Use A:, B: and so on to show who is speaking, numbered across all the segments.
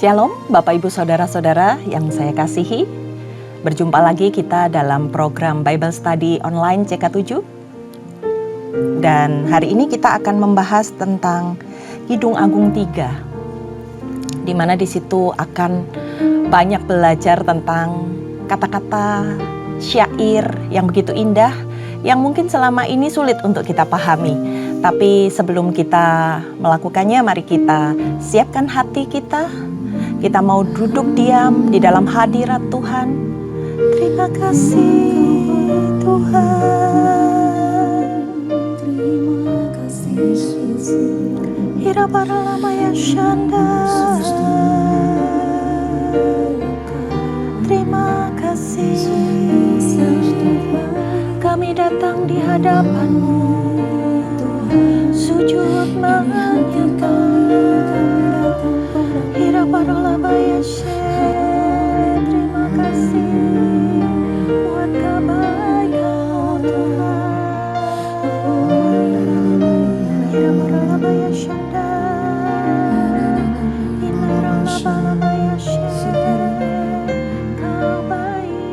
A: Shalom Bapak Ibu Saudara-saudara yang saya kasihi. Berjumpa lagi kita dalam program Bible Study Online CK7. Dan hari ini kita akan membahas tentang Kidung Agung 3. Di mana di situ akan banyak belajar tentang kata-kata syair yang begitu indah yang mungkin selama ini sulit untuk kita pahami. Tapi sebelum kita melakukannya, mari kita siapkan hati kita. Kita mau duduk diam di dalam hadirat Tuhan. Terima kasih Tuhan.
B: Terima kasih Yesus.
A: Hira para lama yang syanda. Terima kasih. Kami datang di hadapan-Mu. Sujud menyembah. Hira para lama yang syanda. Terima kasih buat kebaikan Tuhan. Hira para lama yang syanda. Hira para lama yang syanda. Kau baik.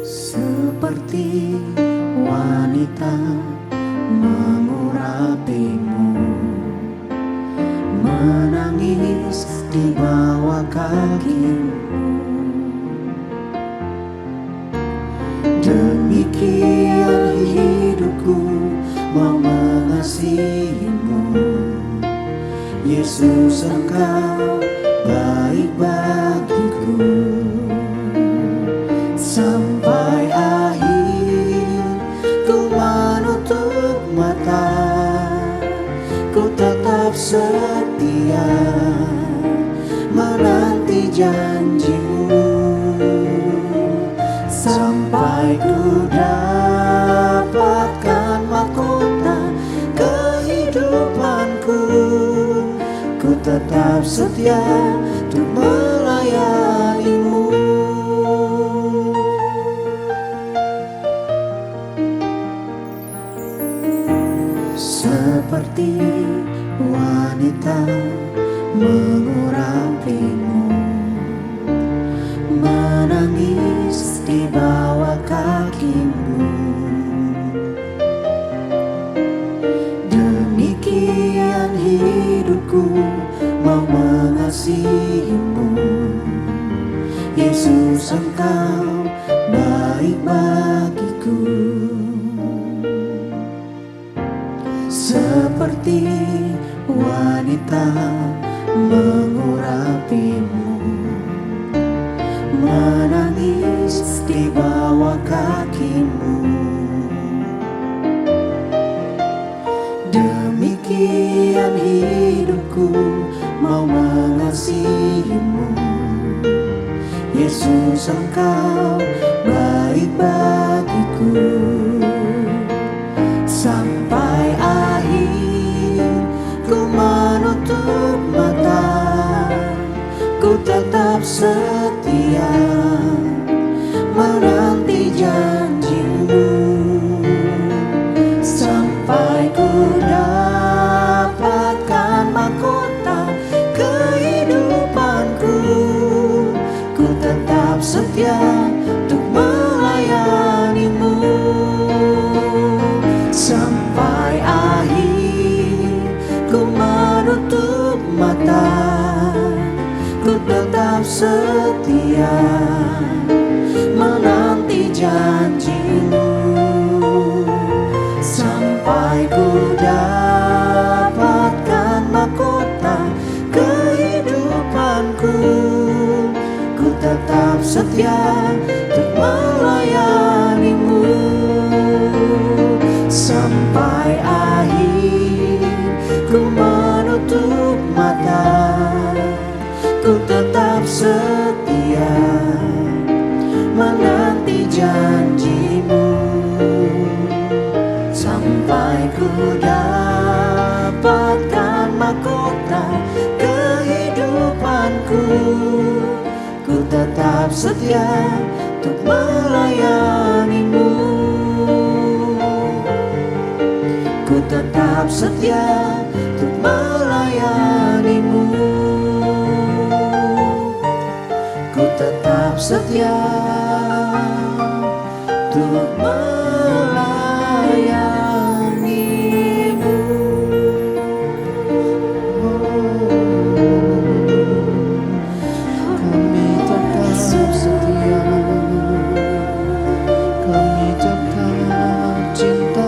B: Seperti wanita mengurapimu, menangis di bawah kakimu. Demikian hidupku mau mengasihimu. Yesus, Engkau baik bagiku. Sampai akhir ku menutup mata, ku tetap setia menanti janji-Mu. Sampai ku dapatkan mahkota kehidupanku, ku tetap setia untuk melayani-Mu. Seperti wanita mengurapimu, menangis di bawah kakimu. Demikian hidupku mau mengasihimu. Yesus, Engkau baik bagiku. Seperti wanita mengurapimu, menangis di bawah kakimu. Demikian hidupku mau mengasihimu. Yesus, Engkau baik bagiku. Sampai akhir ku menutup mata, ku tetap setia menanti janji-Mu. Sampai ku dapatkan mahkota kehidupanku, ku tetap setia untuk melayani-Mu. Sampai akhir ku menutup mata, ku tetap setia menanti janji-Mu. Sampai ku dapatkan mahkota kehidupanku, ku tetap setia untuk melayani-Mu. Sampai akhir ku menutup mata, ku tetap setia menanti janji-Mu. Sampai ku dapatkan mahkota kehidupanku, ku tetap setia untuk melayani-Mu. Ku tetap setia untuk melayani-Mu. setia untuk melayanimu. Kami tetap setia, kami tetap cinta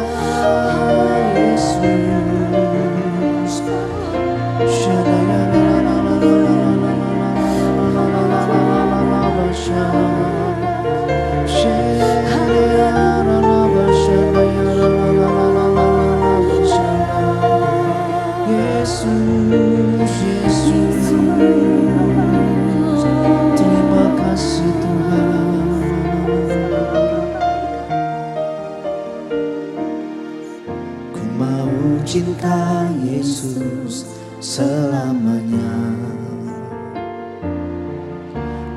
B: Yesus. Yesus, Yesus, terima kasih Tuhan. Ku mau cinta Yesus selamanya.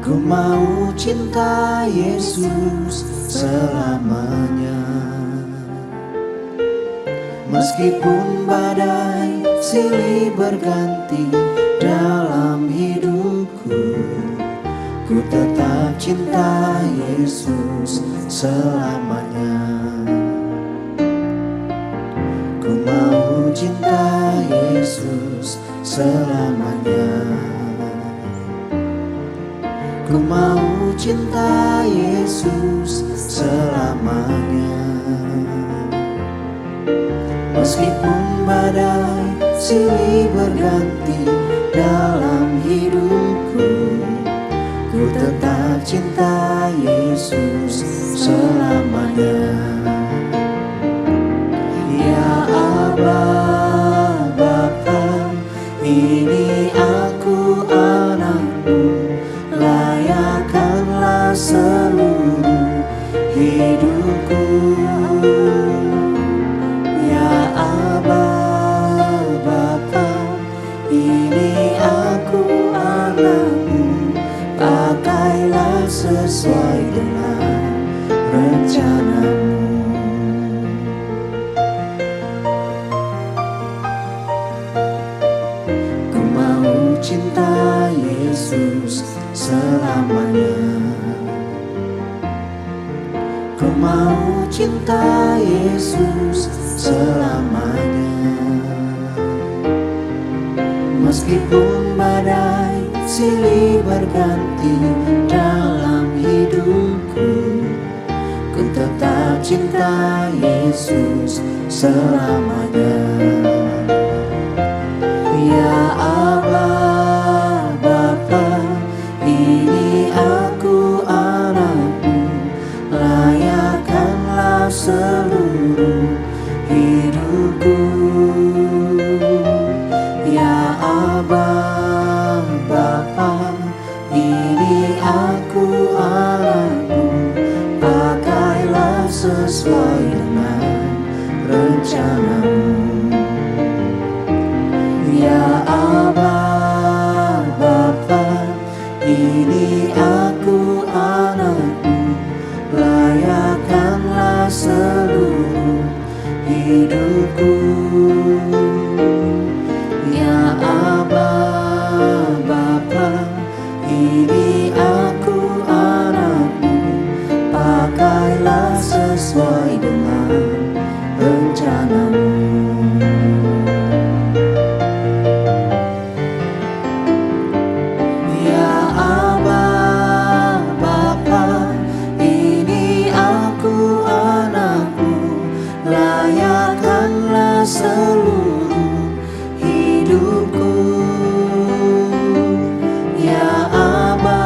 B: Ku mau cinta Yesus selamanya. Meskipun badai silih berganti dalam hidupku, ku tetap cinta Yesus selamanya. Ku mau cinta Yesus selamanya. Ku mau cinta Yesus selamanya. Meskipun badai silih berganti dalam hidupku, ku tetap cinta Yesus selamanya. Ya Aba, Bapa, ini aku anakmu, layakkanlah seluruh hidupku. Ya Aba, Bapa, ini aku anakmu, pakailah sesuai dengan rencanamu. Ku mau cinta Yesus selamanya. Ku mau cinta Yesus selamanya. Meskipun badai silih berganti dalam hidupku, ku tetap cinta Yesus selamanya. Ya Aba, Bapa, ini aku anakmu, layakkanlah seluruh hidupku. Ya Aba, Bapa, ini aku anakmu, pakailah sesuai dengan rencanamu. Ya Aba, Bapa, ini aku anakmu, layakkanlah seluruh hidupku. Ya Aba, Bapa, ini aku anakmu, pakailah sesuai dengan rencanamu. Ya Aba, Bapa, ini aku anakmu, layakkanlah seluruh hidupku. Ya Aba,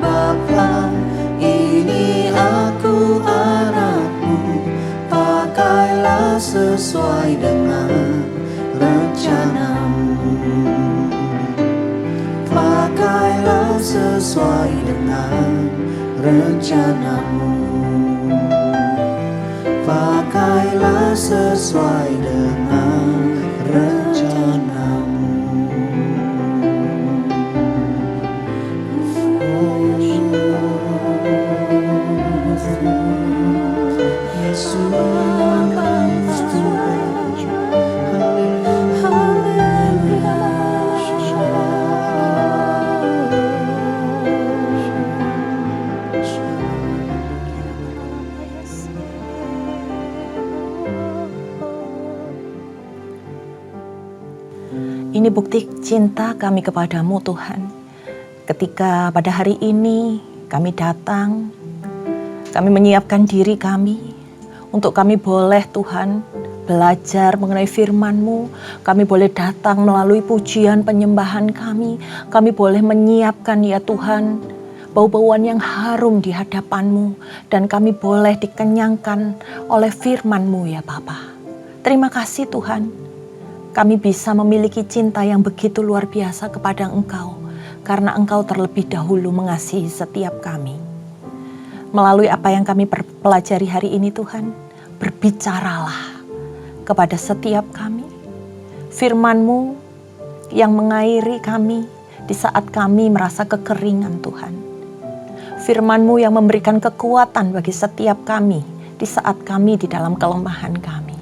B: Bapa, ini aku anakmu, pakailah sesuai dengan rencanamu. Pakailah sesuai dengan rencanamu. Pakailah sesuai dengan rencanamu. Yesus Tuhan, haleluya.
A: Ini bukti cinta kami kepadamu Tuhan. Ketika pada hari ini kami datang, kami menyiapkan diri kami untuk kami boleh Tuhan belajar mengenai firman-Mu. Kami boleh datang melalui pujian penyembahan kami boleh menyiapkan ya Tuhan bau-bauan yang harum di hadapan-Mu, dan kami boleh dikenyangkan oleh firman-Mu ya Bapa. Terima kasih Tuhan, kami bisa memiliki cinta yang begitu luar biasa kepada Engkau, karena Engkau terlebih dahulu mengasihi setiap kami. Melalui apa yang kami pelajari hari ini Tuhan, berbicaralah kepada setiap kami. Firman-Mu yang mengairi kami di saat kami merasa kekeringan Tuhan. Firman-Mu yang memberikan kekuatan bagi setiap kami di saat kami di dalam kelemahan kami.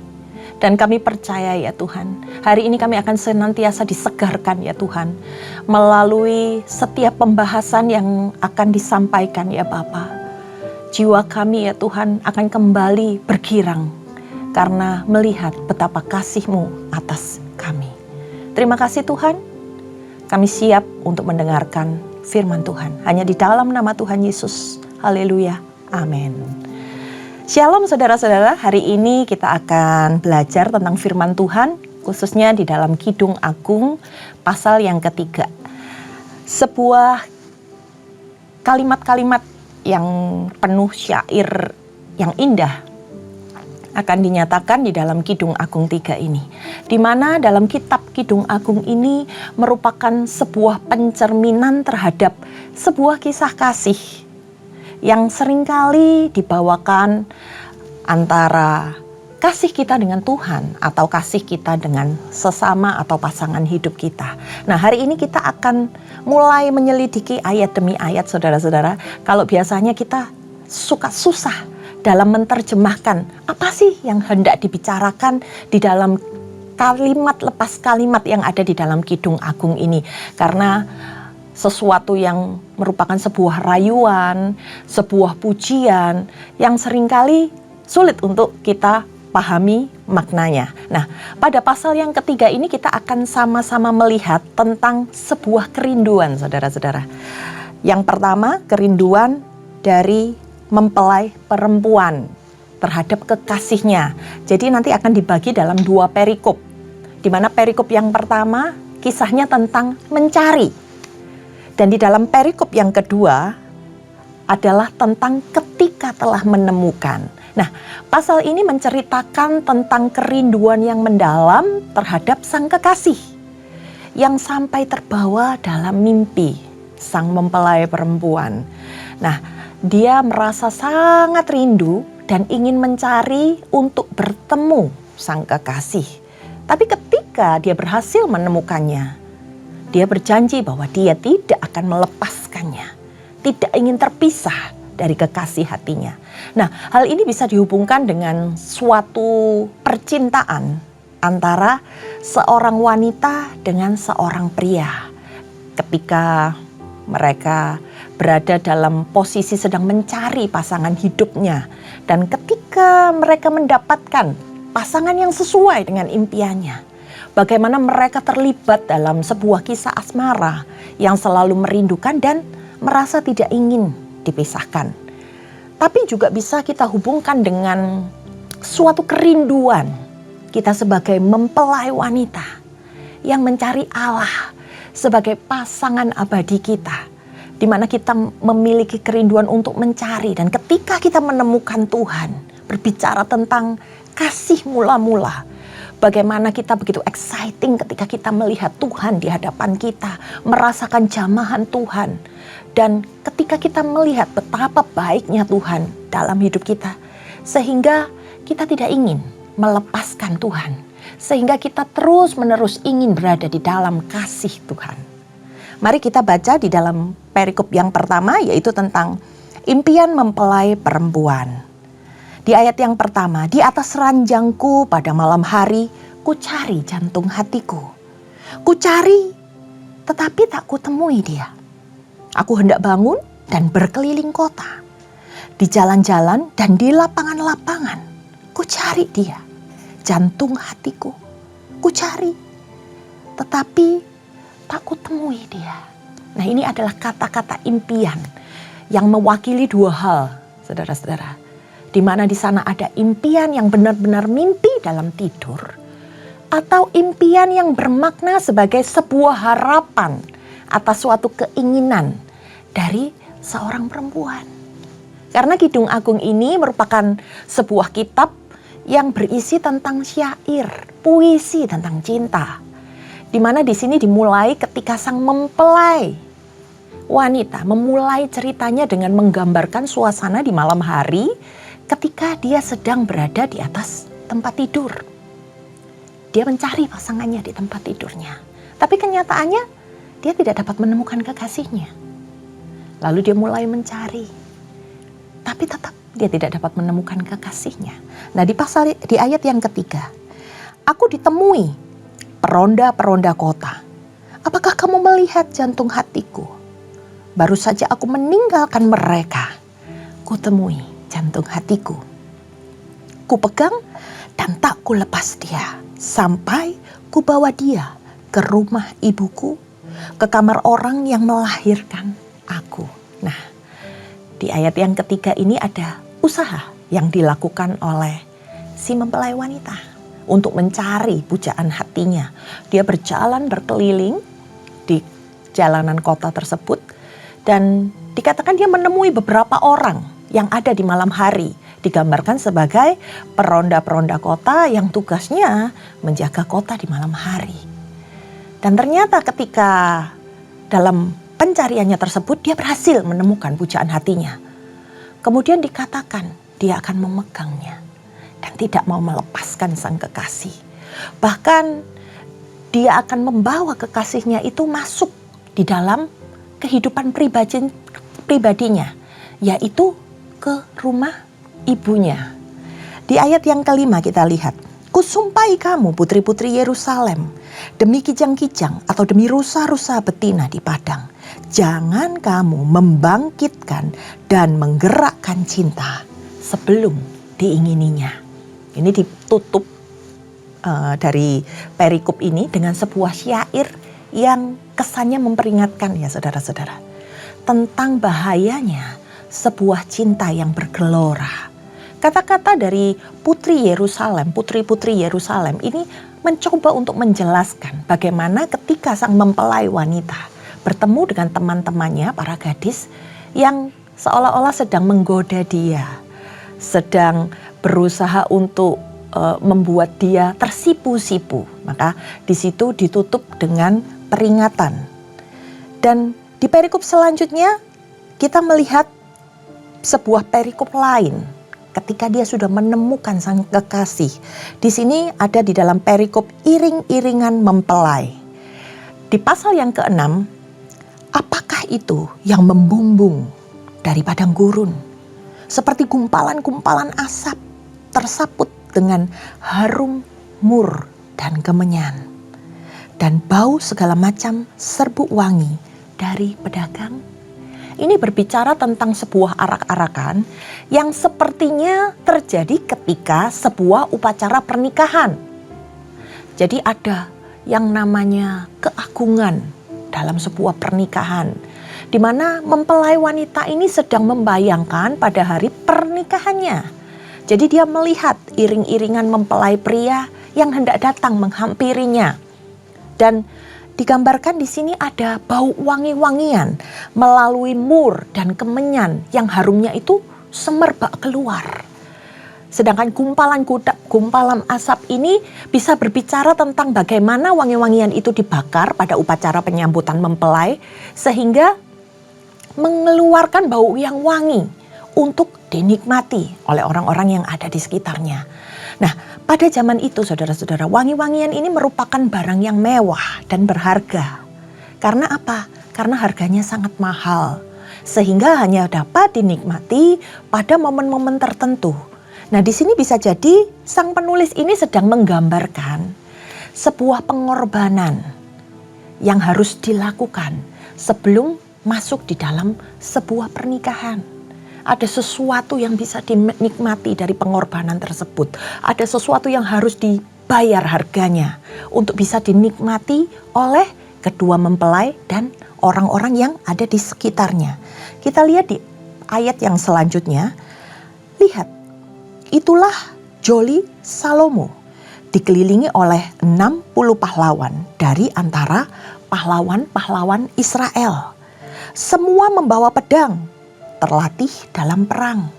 A: Dan kami percaya ya Tuhan, hari ini kami akan senantiasa disegarkan ya Tuhan, melalui setiap pembahasan yang akan disampaikan ya Bapa. Jiwa kami ya Tuhan akan kembali bergirang karena melihat betapa kasih-Mu atas kami. Terima kasih Tuhan, kami siap untuk mendengarkan firman Tuhan. Hanya di dalam nama Tuhan Yesus. Haleluya. Amin. Shalom saudara-saudara, hari ini kita akan belajar tentang firman Tuhan, khususnya di dalam Kidung Agung pasal yang ketiga. Sebuah kalimat-kalimat yang penuh syair yang indah akan dinyatakan di dalam Kidung Agung 3 ini. Di mana dalam kitab Kidung Agung ini merupakan sebuah pencerminan terhadap sebuah kisah kasih yang seringkali dibawakan antara kasih kita dengan Tuhan atau kasih kita dengan sesama atau pasangan hidup kita. Nah, hari ini kita akan mulai menyelidiki ayat demi ayat saudara-saudara. Kalau biasanya kita suka susah dalam menerjemahkan apa sih yang hendak dibicarakan di dalam kalimat lepas kalimat yang ada di dalam Kidung Agung ini. Karena sesuatu yang merupakan sebuah rayuan, sebuah pujian yang seringkali sulit untuk kita pahami maknanya. Nah, pada pasal yang ketiga ini kita akan sama-sama melihat tentang sebuah kerinduan saudara-saudara. Yang pertama, kerinduan dari mempelai perempuan terhadap kekasihnya. Jadi nanti akan dibagi dalam 2 perikop. Di mana perikop yang pertama kisahnya tentang mencari. Dan di dalam perikop yang kedua adalah tentang ketika telah menemukan. Nah, pasal ini menceritakan tentang kerinduan yang mendalam terhadap sang kekasih yang sampai terbawa dalam mimpi sang mempelai perempuan. Nah, dia merasa sangat rindu dan ingin mencari untuk bertemu sang kekasih. Tapi ketika dia berhasil menemukannya, dia berjanji bahwa dia tidak akan melepaskannya, tidak ingin terpisah dari kekasih hatinya. Nah, hal ini bisa dihubungkan dengan suatu percintaan antara seorang wanita dengan seorang pria. Ketika mereka berada dalam posisi sedang mencari pasangan hidupnya. Dan ketika mereka mendapatkan pasangan yang sesuai dengan impiannya, bagaimana mereka terlibat dalam sebuah kisah asmara yang selalu merindukan dan merasa tidak ingin dipisahkan. Tapi juga bisa kita hubungkan dengan suatu kerinduan kita sebagai mempelai wanita yang mencari Allah sebagai pasangan abadi kita, di mana kita memiliki kerinduan untuk mencari, dan ketika kita menemukan Tuhan, berbicara tentang kasih mula-mula, bagaimana kita begitu exciting ketika kita melihat Tuhan di hadapan kita, merasakan jamahan Tuhan. Dan ketika kita melihat betapa baiknya Tuhan dalam hidup kita, sehingga kita tidak ingin melepaskan Tuhan, sehingga kita terus-menerus ingin berada di dalam kasih Tuhan. Mari kita baca di dalam perikop yang pertama, yaitu tentang impian mempelai perempuan. Di ayat yang pertama, di atas ranjangku pada malam hari, ku cari jantung hatiku. Ku cari, tetapi tak kutemui dia. Aku hendak bangun dan berkeliling kota. Di jalan-jalan dan di lapangan-lapangan, ku cari dia. Jantung hatiku, ku cari. tetapi tak kutemui dia. Nah, ini adalah kata-kata impian yang mewakili dua hal, saudara-saudara. Di mana di sana ada impian yang benar-benar mimpi dalam tidur, atau impian yang bermakna sebagai sebuah harapan atas suatu keinginan dari seorang perempuan. Karena Kidung Agung ini merupakan sebuah kitab yang berisi tentang syair, puisi tentang cinta. Di mana di sini dimulai ketika sang mempelai wanita memulai ceritanya dengan menggambarkan suasana di malam hari ketika dia sedang berada di atas tempat tidur. Dia mencari pasangannya di tempat tidurnya. Tapi kenyataannya dia tidak dapat menemukan kekasihnya. Lalu dia mulai mencari. Tapi tetap dia tidak dapat menemukan kekasihnya. Nah, di ayat yang ketiga, aku ditemui peronda-peronda kota. Apakah kamu melihat jantung hatiku? Baru saja aku meninggalkan mereka. Kutemui jantung hatiku. Kupegang dan tak kulepas dia. Sampai kubawa dia ke rumah ibuku, ke kamar orang yang melahirkan aku. Nah, di ayat yang ketiga ini ada usaha yang dilakukan oleh si mempelai wanita untuk mencari pujaan hatinya. Dia berjalan berkeliling di jalanan kota tersebut dan dikatakan dia menemui beberapa orang yang ada di malam hari. Digambarkan sebagai peronda-peronda kota yang tugasnya menjaga kota di malam hari. Dan ternyata ketika dalam pencariannya tersebut dia berhasil menemukan pujaan hatinya. Kemudian dikatakan dia akan memegangnya dan tidak mau melepaskan sang kekasih. Bahkan dia akan membawa kekasihnya itu masuk di dalam kehidupan pribadinya, yaitu ke rumah ibunya. Di ayat yang kelima kita lihat, kusumpai kamu putri-putri Yerusalem, demi kijang-kijang atau demi rusa-rusa betina di padang, jangan kamu membangkitkan dan menggerakkan cinta sebelum diingininya. Ini ditutup dari perikop ini dengan sebuah syair yang kesannya memperingatkan ya saudara-saudara, tentang bahayanya sebuah cinta yang bergelora. Kata-kata dari putri Yerusalem, putri-putri Yerusalem ini mencoba untuk menjelaskan bagaimana ketika sang mempelai wanita bertemu dengan teman-temannya, para gadis yang seolah-olah sedang menggoda dia, sedang berusaha untuk membuat dia tersipu-sipu. Maka di situ ditutup dengan peringatan. Dan di perikop selanjutnya kita melihat sebuah perikop lain ketika dia sudah menemukan sang kekasih. Di sini ada di dalam perikop iring-iringan mempelai. Di pasal yang ke-6, apakah itu yang membumbung dari padang gurun? Seperti gumpalan-gumpalan asap tersaput dengan harum mur dan kemenyan. Dan bau segala macam serbuk wangi dari pedagang. Ini berbicara tentang sebuah arak-arakan yang sepertinya terjadi ketika sebuah upacara pernikahan. Jadi ada yang namanya keagungan dalam sebuah pernikahan, di mana mempelai wanita ini sedang membayangkan pada hari pernikahannya. Jadi dia melihat iring-iringan mempelai pria yang hendak datang menghampirinya. Dan digambarkan di sini ada bau wangi-wangian melalui mur dan kemenyan yang harumnya itu semerbak keluar. Sedangkan gumpalan asap ini bisa berbicara tentang bagaimana wangi-wangian itu dibakar pada upacara penyambutan mempelai sehingga mengeluarkan bau yang wangi untuk dinikmati oleh orang-orang yang ada di sekitarnya. Nah, pada zaman itu saudara-saudara, wangi-wangian ini merupakan barang yang mewah dan berharga. Karena apa? Karena harganya sangat mahal. Sehingga hanya dapat dinikmati pada momen-momen tertentu. Nah, di sini bisa jadi sang penulis ini sedang menggambarkan sebuah pengorbanan yang harus dilakukan sebelum masuk di dalam sebuah pernikahan. Ada sesuatu yang bisa dinikmati dari pengorbanan tersebut. Ada sesuatu yang harus bayar harganya untuk bisa dinikmati oleh kedua mempelai dan orang-orang yang ada di sekitarnya. Kita lihat di ayat yang selanjutnya, lihat, itulah Joli Salomo, dikelilingi oleh 60 pahlawan dari antara pahlawan-pahlawan Israel. Semua membawa pedang, terlatih dalam perang,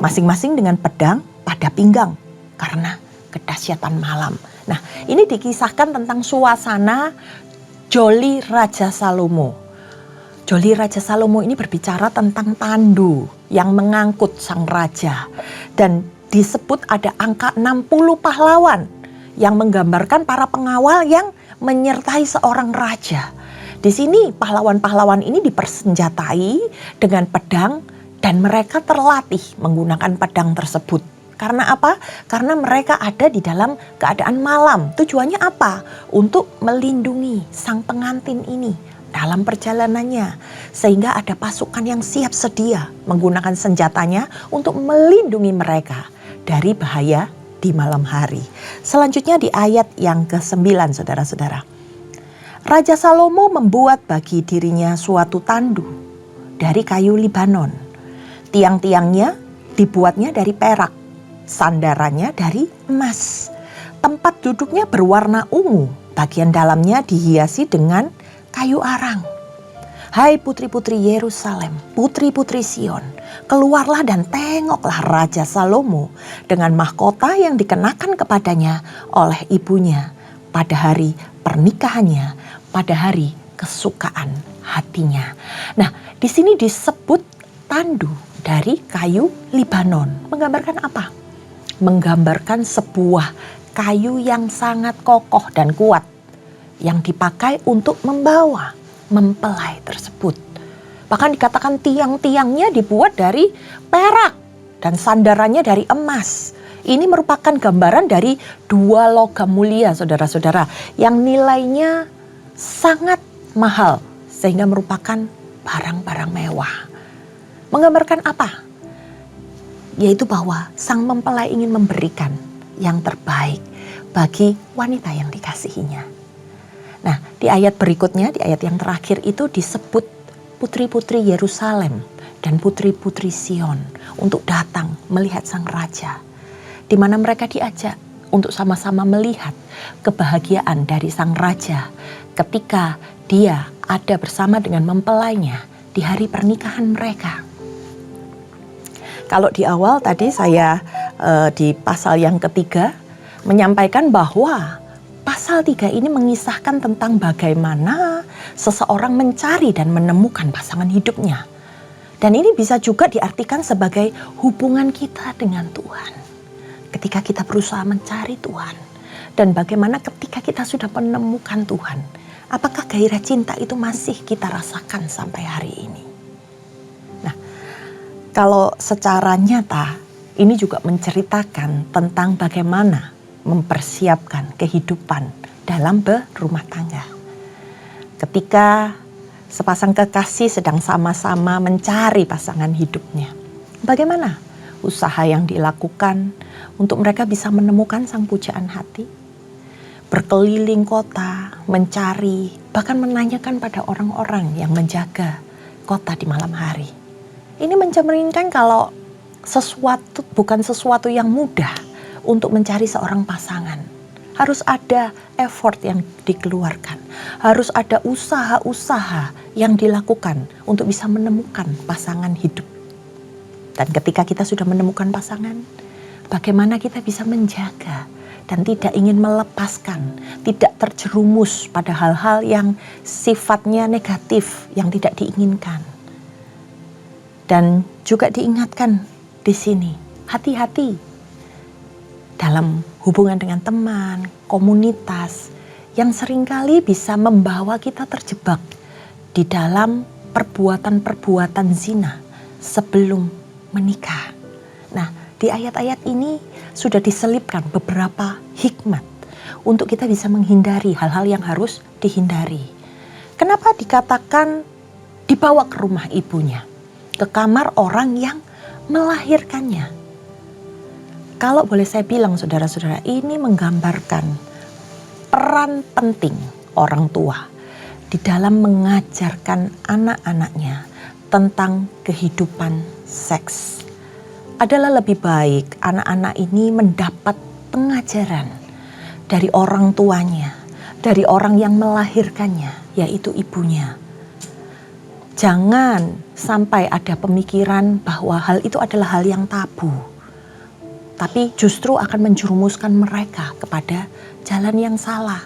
A: masing-masing dengan pedang pada pinggang karena kedahsyatan malam. Nah, ini dikisahkan tentang suasana Joli Raja Salomo. Joli Raja Salomo ini berbicara tentang tandu yang mengangkut sang raja. Dan disebut ada angka 60 pahlawan yang menggambarkan para pengawal yang menyertai seorang raja. Di sini pahlawan-pahlawan ini dipersenjatai dengan pedang dan mereka terlatih menggunakan pedang tersebut. Karena apa? Karena mereka ada di dalam keadaan malam. Tujuannya apa? Untuk melindungi sang pengantin ini dalam perjalanannya. Sehingga ada pasukan yang siap sedia menggunakan senjatanya untuk melindungi mereka dari bahaya di malam hari. Selanjutnya di ayat yang ke-9, saudara-saudara. Raja Salomo membuat bagi dirinya suatu tandu dari kayu Libanon. Tiang-tiangnya dibuatnya dari perak. Sandarannya dari emas. Tempat duduknya berwarna ungu. Bagian dalamnya dihiasi dengan kayu arang. Hai putri-putri Yerusalem, putri-putri Sion, keluarlah dan tengoklah Raja Salomo dengan mahkota yang dikenakan kepadanya oleh ibunya pada hari pernikahannya, pada hari kesukaan hatinya. Nah, di sini disebut tandu dari kayu Libanon. Menggambarkan apa? Menggambarkan sebuah kayu yang sangat kokoh dan kuat yang dipakai untuk membawa mempelai tersebut. Bahkan dikatakan tiang-tiangnya dibuat dari perak dan sandarannya dari emas. Ini merupakan gambaran dari dua logam mulia, saudara-saudara, yang nilainya sangat mahal sehingga merupakan barang-barang mewah. Menggambarkan apa? Yaitu bahwa sang mempelai ingin memberikan yang terbaik bagi wanita yang dikasihinya. Nah, di ayat berikutnya, di ayat yang terakhir itu disebut putri-putri Yerusalem dan putri-putri Sion untuk datang melihat sang raja. Di mana mereka diajak untuk sama-sama melihat kebahagiaan dari sang raja ketika dia ada bersama dengan mempelainya di hari pernikahan mereka. Kalau di awal tadi saya di pasal yang ketiga menyampaikan bahwa pasal 3 ini mengisahkan tentang bagaimana seseorang mencari dan menemukan pasangan hidupnya. Dan ini bisa juga diartikan sebagai hubungan kita dengan Tuhan. Ketika kita berusaha mencari Tuhan. Dan bagaimana ketika kita sudah menemukan Tuhan. Apakah gairah cinta itu masih kita rasakan sampai hari ini? Kalau secara nyata, ini juga menceritakan tentang bagaimana mempersiapkan kehidupan dalam berumah tangga. Ketika sepasang kekasih sedang sama-sama mencari pasangan hidupnya, bagaimana usaha yang dilakukan untuk mereka bisa menemukan sang pujaan hati? Berkeliling kota, mencari, bahkan menanyakan pada orang-orang yang menjaga kota di malam hari. Ini mencerminkan kalau bukan sesuatu yang mudah untuk mencari seorang pasangan. Harus ada effort yang dikeluarkan. Harus ada usaha-usaha yang dilakukan untuk bisa menemukan pasangan hidup. Dan ketika kita sudah menemukan pasangan, bagaimana kita bisa menjaga dan tidak ingin melepaskan, tidak terjerumus pada hal-hal yang sifatnya negatif, yang tidak diinginkan. Dan juga diingatkan di sini, hati-hati dalam hubungan dengan teman, komunitas yang seringkali bisa membawa kita terjebak di dalam perbuatan-perbuatan zina sebelum menikah. Nah, di ayat-ayat ini sudah diselipkan beberapa hikmat untuk kita bisa menghindari hal-hal yang harus dihindari. Kenapa dikatakan dibawa ke rumah ibunya? Ke kamar orang yang melahirkannya. Kalau boleh saya bilang saudara-saudara, ini menggambarkan peran penting orang tua di dalam mengajarkan anak-anaknya tentang kehidupan seks. Adalah lebih baik anak-anak ini mendapat pengajaran dari orang tuanya, dari orang yang melahirkannya, yaitu ibunya. Jangan sampai ada pemikiran bahwa hal itu adalah hal yang tabu, tapi justru akan menjerumuskan mereka kepada jalan yang salah.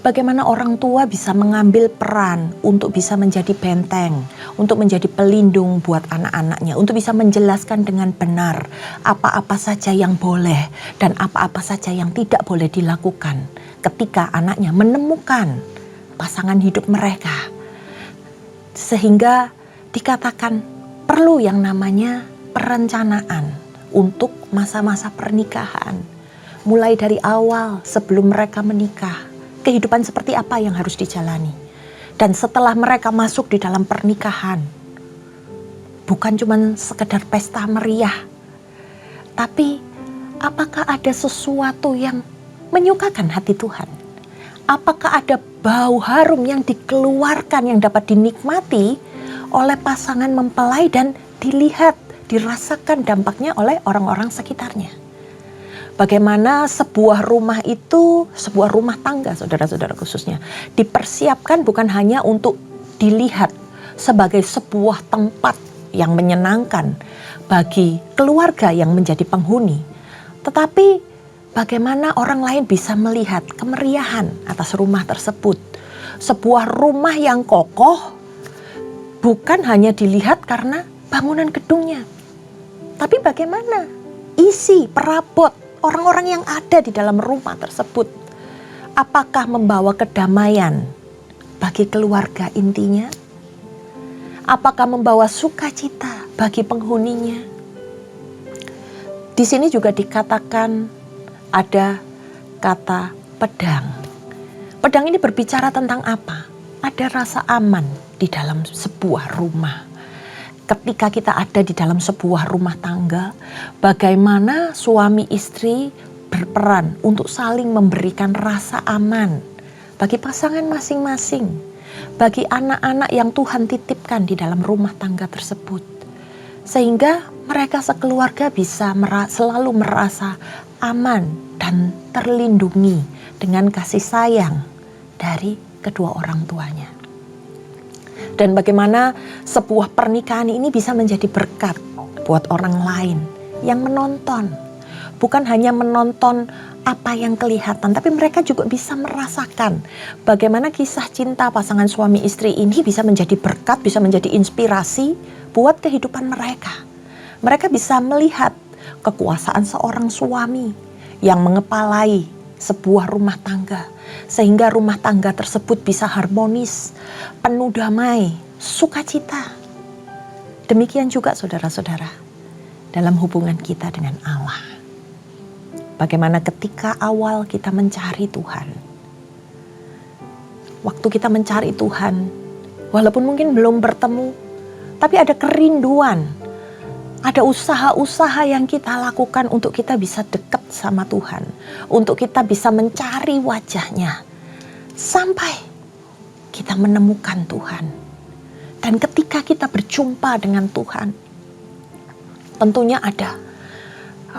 A: Bagaimana orang tua bisa mengambil peran untuk bisa menjadi benteng, untuk menjadi pelindung buat anak-anaknya, untuk bisa menjelaskan dengan benar apa-apa saja yang boleh dan apa-apa saja yang tidak boleh dilakukan ketika anaknya menemukan pasangan hidup mereka. Sehingga dikatakan perlu yang namanya perencanaan untuk masa-masa pernikahan. Mulai dari awal sebelum mereka menikah, kehidupan seperti apa yang harus dijalani. Dan setelah mereka masuk di dalam pernikahan, bukan cuma sekedar pesta meriah, tapi apakah ada sesuatu yang menyukakan hati Tuhan? Apakah ada bau harum yang dikeluarkan yang dapat dinikmati oleh pasangan mempelai dan dilihat, dirasakan dampaknya oleh orang-orang sekitarnya? Bagaimana sebuah rumah itu, sebuah rumah tangga saudara-saudara khususnya, dipersiapkan bukan hanya untuk dilihat sebagai sebuah tempat yang menyenangkan bagi keluarga yang menjadi penghuni, tetapi bagaimana orang lain bisa melihat kemeriahan atas rumah tersebut. Sebuah rumah yang kokoh bukan hanya dilihat karena bangunan gedungnya, tapi bagaimana isi, perabot, orang-orang yang ada di dalam rumah tersebut. Apakah membawa kedamaian bagi keluarga intinya? Apakah membawa sukacita bagi penghuninya? Di sini juga dikatakan ada kata pedang. Pedang ini berbicara tentang apa? Ada rasa aman di dalam sebuah rumah. Ketika kita ada di dalam sebuah rumah tangga, bagaimana suami istri berperan untuk saling memberikan rasa aman bagi pasangan masing-masing, bagi anak-anak yang Tuhan titipkan di dalam rumah tangga tersebut. Sehingga mereka sekeluarga bisa selalu merasa aman dan terlindungi dengan kasih sayang dari kedua orang tuanya. Dan bagaimana sebuah pernikahan ini bisa menjadi berkat buat orang lain yang menonton. Bukan hanya menonton apa yang kelihatan, tapi mereka juga bisa merasakan bagaimana kisah cinta pasangan suami istri ini bisa menjadi berkat, bisa menjadi inspirasi buat kehidupan mereka. Mereka bisa melihat kekuasaan seorang suami yang mengepalai sebuah rumah tangga, sehingga rumah tangga tersebut bisa harmonis, penuh damai, sukacita. Demikian juga saudara-saudara dalam hubungan kita dengan Allah. Bagaimana ketika awal kita mencari Tuhan, waktu kita mencari Tuhan, walaupun mungkin belum bertemu, tapi ada kerinduan, ada usaha-usaha yang kita lakukan untuk kita bisa dekat sama Tuhan, untuk kita bisa mencari wajahnya, sampai kita menemukan Tuhan. Dan ketika kita berjumpa dengan Tuhan, tentunya ada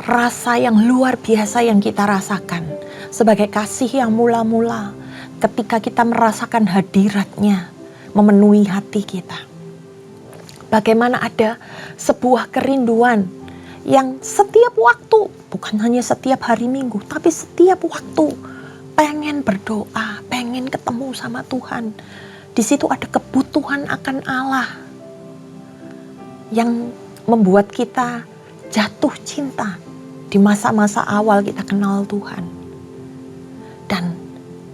A: rasa yang luar biasa yang kita rasakan, sebagai kasih yang mula-mula ketika kita merasakan hadirat-Nya memenuhi hati kita. Bagaimana ada sebuah kerinduan yang setiap waktu, bukan hanya setiap hari Minggu, tapi setiap waktu pengen berdoa, pengen ketemu sama Tuhan. Di situ ada kebutuhan akan Allah yang membuat kita jatuh cinta di masa-masa awal kita kenal Tuhan. Dan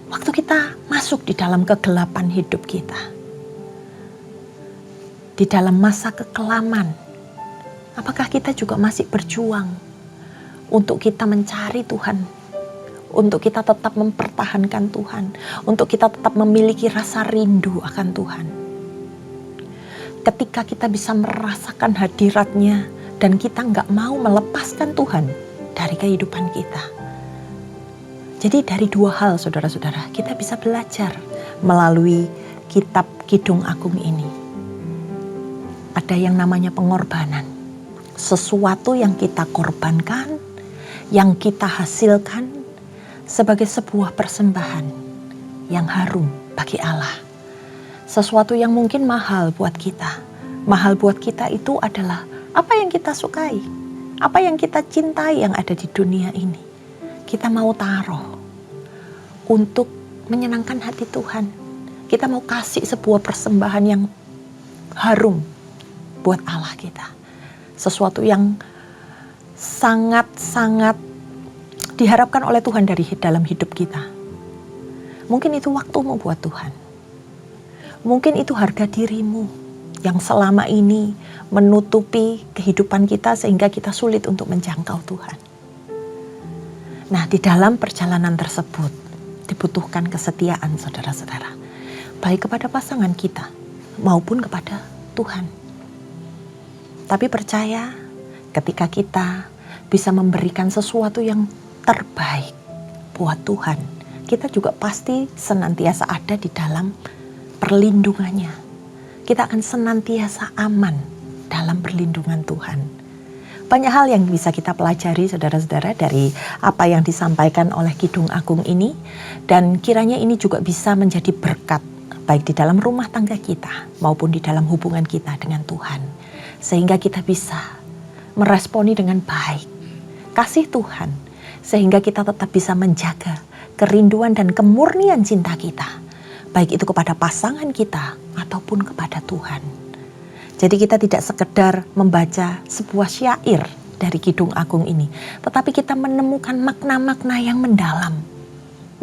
A: waktu kita masuk di dalam kegelapan hidup kita, di dalam masa kekelaman, apakah kita juga masih berjuang untuk kita mencari Tuhan, untuk kita tetap mempertahankan Tuhan, untuk kita tetap memiliki rasa rindu akan Tuhan? Ketika kita bisa merasakan hadirat-Nya dan kita nggak mau melepaskan Tuhan dari kehidupan kita. Jadi dari dua hal saudara-saudara, kita bisa belajar melalui kitab Kidung Agung ini. Ada yang namanya pengorbanan. Sesuatu yang kita korbankan, yang kita hasilkan sebagai sebuah persembahan yang harum bagi Allah. Sesuatu yang mungkin mahal buat kita. Mahal buat kita itu adalah apa yang kita sukai, apa yang kita cintai yang ada di dunia ini. Kita mau taruh untuk menyenangkan hati Tuhan. Kita mau kasih sebuah persembahan yang harum buat Allah kita. Sesuatu yang sangat-sangat diharapkan oleh Tuhan dari dalam hidup kita. Mungkin itu waktumu buat Tuhan. Mungkin itu harga dirimu yang selama ini menutupi kehidupan kita sehingga kita sulit untuk menjangkau Tuhan. Nah, di dalam perjalanan tersebut dibutuhkan kesetiaan saudara-saudara. Baik kepada pasangan kita maupun kepada Tuhan. Tapi percaya ketika kita bisa memberikan sesuatu yang terbaik buat Tuhan, kita juga pasti senantiasa ada di dalam perlindungannya. Kita akan senantiasa aman dalam perlindungan Tuhan. Banyak hal yang bisa kita pelajari saudara-saudara dari apa yang disampaikan oleh Kidung Agung ini. Dan kiranya ini juga bisa menjadi berkat baik di dalam rumah tangga kita maupun di dalam hubungan kita dengan Tuhan. Sehingga kita bisa meresponi dengan baik kasih Tuhan. Sehingga kita tetap bisa menjaga kerinduan dan kemurnian cinta kita. Baik itu kepada pasangan kita ataupun kepada Tuhan. Jadi kita tidak sekedar membaca sebuah syair dari Kidung Agung ini. Tetapi kita menemukan makna-makna yang mendalam.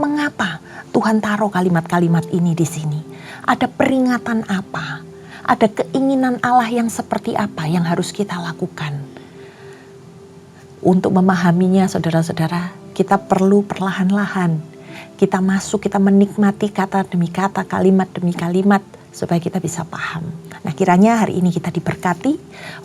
A: Mengapa Tuhan taruh kalimat-kalimat ini di sini? Ada peringatan apa? Ada keinginan Allah yang seperti apa yang harus kita lakukan? Untuk memahaminya saudara-saudara, kita perlu perlahan-lahan. Kita masuk, kita menikmati kata demi kata, kalimat demi kalimat, supaya kita bisa paham. Nah, kiranya hari ini kita diberkati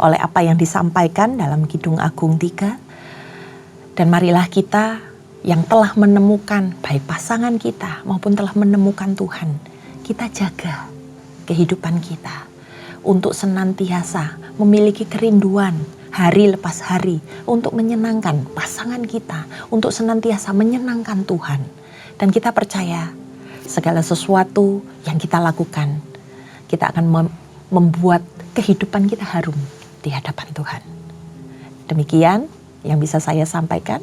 A: oleh apa yang disampaikan dalam Kidung Agung 3. Dan marilah kita yang telah menemukan baik pasangan kita maupun telah menemukan Tuhan, kita jaga kehidupan kita untuk senantiasa memiliki kerinduan hari lepas hari untuk menyenangkan pasangan kita, untuk senantiasa menyenangkan Tuhan. Dan kita percaya segala sesuatu yang kita lakukan, kita akan membuat kehidupan kita harum di hadapan Tuhan. Demikian yang bisa saya sampaikan.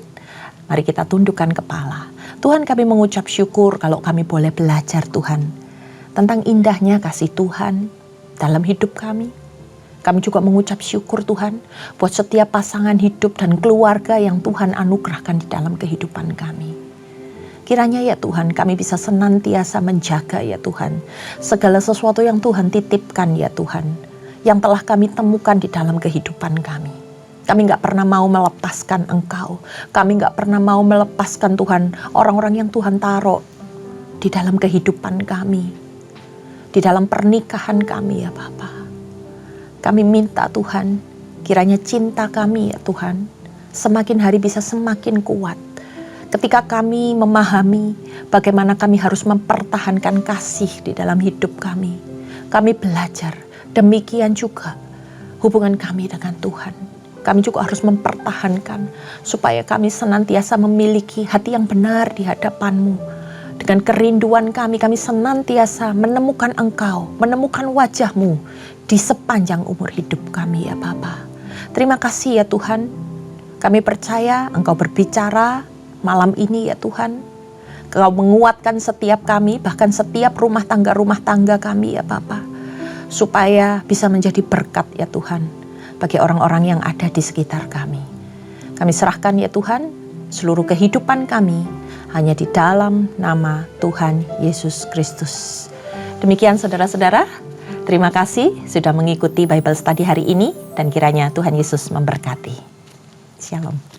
A: Mari kita tundukkan kepala. Tuhan, kami mengucap syukur kalau kami boleh belajar Tuhan tentang indahnya kasih Tuhan dalam hidup kami. Kami juga mengucap syukur Tuhan buat setiap pasangan hidup dan keluarga yang Tuhan anugerahkan di dalam kehidupan kami. Kiranya ya Tuhan kami bisa senantiasa menjaga ya Tuhan segala sesuatu yang Tuhan titipkan ya Tuhan, yang telah kami temukan di dalam kehidupan kami. Kami gak pernah mau melepaskan Engkau. Kami gak pernah mau melepaskan Tuhan orang-orang yang Tuhan taruh di dalam kehidupan kami, di dalam pernikahan kami ya Bapa. Kami minta Tuhan kiranya cinta kami ya Tuhan semakin hari bisa semakin kuat. Ketika kami memahami bagaimana kami harus mempertahankan kasih di dalam hidup kami. Kami belajar demikian juga hubungan kami dengan Tuhan. Kami juga harus mempertahankan supaya kami senantiasa memiliki hati yang benar di hadapan-Mu. Dengan kerinduan kami senantiasa menemukan Engkau, menemukan wajah-Mu di sepanjang umur hidup kami ya Bapa. Terima kasih ya Tuhan. Kami percaya Engkau berbicara malam ini ya Tuhan. Engkau menguatkan setiap kami, bahkan setiap rumah tangga kami ya Bapa. Supaya bisa menjadi berkat ya Tuhan bagi orang-orang yang ada di sekitar kami. Kami serahkan ya Tuhan seluruh kehidupan kami hanya di dalam nama Tuhan Yesus Kristus. Demikian saudara-saudara, terima kasih sudah mengikuti Bible Study hari ini dan kiranya Tuhan Yesus memberkati. Shalom.